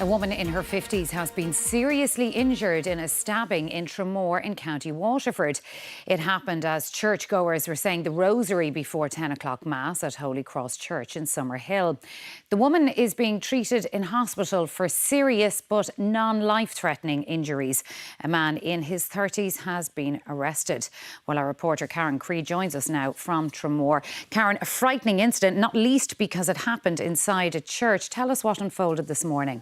A woman in her 50s has been seriously injured in a stabbing in Tramore in County Waterford. It happened as churchgoers were saying the rosary before 10 o'clock Mass at Holy Cross Church in Summerhill. The woman is being treated in hospital for serious but non-life-threatening injuries. A man in his 30s has been arrested. Well, our reporter Karen Creed joins us now from Tramore. Karen, a frightening incident, not least because it happened inside a church. Tell us what unfolded this morning.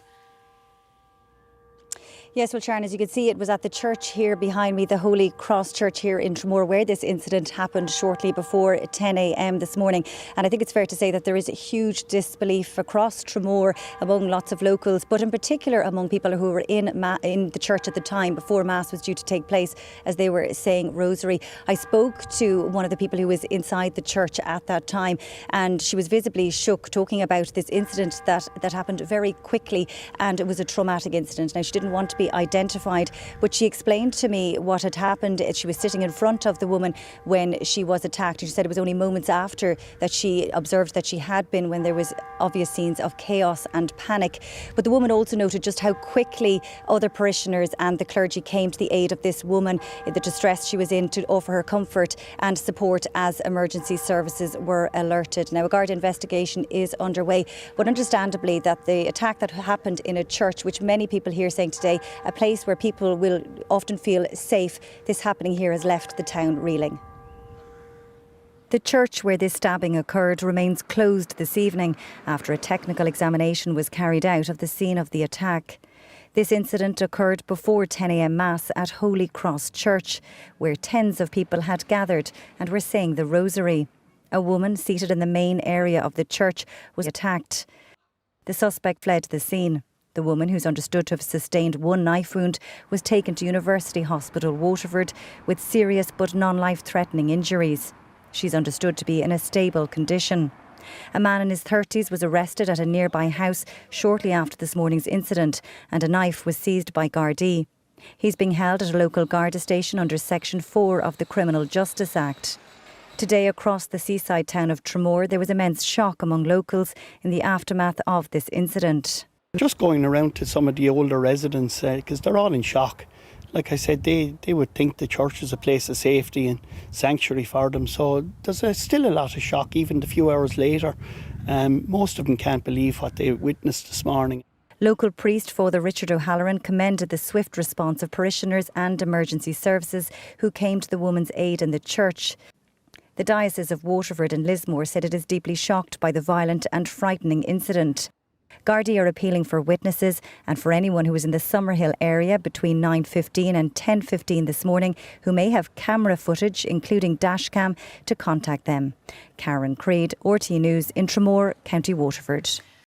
Yes, well, Sharon, as you can see, it was at the church here behind me, the Holy Cross Church here in Tramore, where this incident happened shortly before 10 a.m. this morning. And I think it's fair to say that there is a huge disbelief across Tramore among lots of locals, but in particular among people who were in the church at the time before Mass was due to take place, as they were saying rosary. I spoke to one of the people who was inside the church at that time, and she was visibly shook, talking about this incident that happened very quickly, and it was a traumatic incident. Now, she didn't want to be identified, but she explained to me what had happened. She was sitting in front of the woman when she was attacked. She said it was only moments after that she observed that she had been, when there was obvious scenes of chaos and panic. But the woman also noted just how quickly other parishioners and the clergy came to the aid of this woman, the distress she was in, to offer her comfort and support as emergency services were alerted. Now, a Garda investigation is underway, but understandably that the attack that happened in a church, which many people here saying today, a place where people will often feel safe, this happening here has left the town reeling. The church where this stabbing occurred remains closed this evening after a technical examination was carried out of the scene of the attack. This incident occurred before 10 a.m. Mass at Holy Cross Church, where tens of people had gathered and were saying the rosary. A woman seated in the main area of the church was attacked. The suspect fled the scene. The woman, who's understood to have sustained one knife wound, was taken to University Hospital Waterford with serious but non-life-threatening injuries. She's understood to be in a stable condition. A man in his 30s was arrested at a nearby house shortly after this morning's incident, and a knife was seized by gardaí. He's being held at a local Garda station under Section 4 of the Criminal Justice Act. Today, across the seaside town of Tramore, there was immense shock among locals in the aftermath of this incident. Just going around to some of the older residents, because they're all in shock. Like I said, they would think the church is a place of safety and sanctuary for them. So there's still a lot of shock, even a few hours later. Most of them can't believe what they witnessed this morning. Local priest Father Richard O'Halloran commended the swift response of parishioners and emergency services who came to the woman's aid in the church. The Diocese of Waterford and Lismore said it is deeply shocked by the violent and frightening incident. Gardaí are appealing for witnesses and for anyone who was in the Summerhill area between 9:15 and 10:15 this morning who may have camera footage, including dashcam, to contact them. Karen Creed, RTÉ News in Tramore, County Waterford.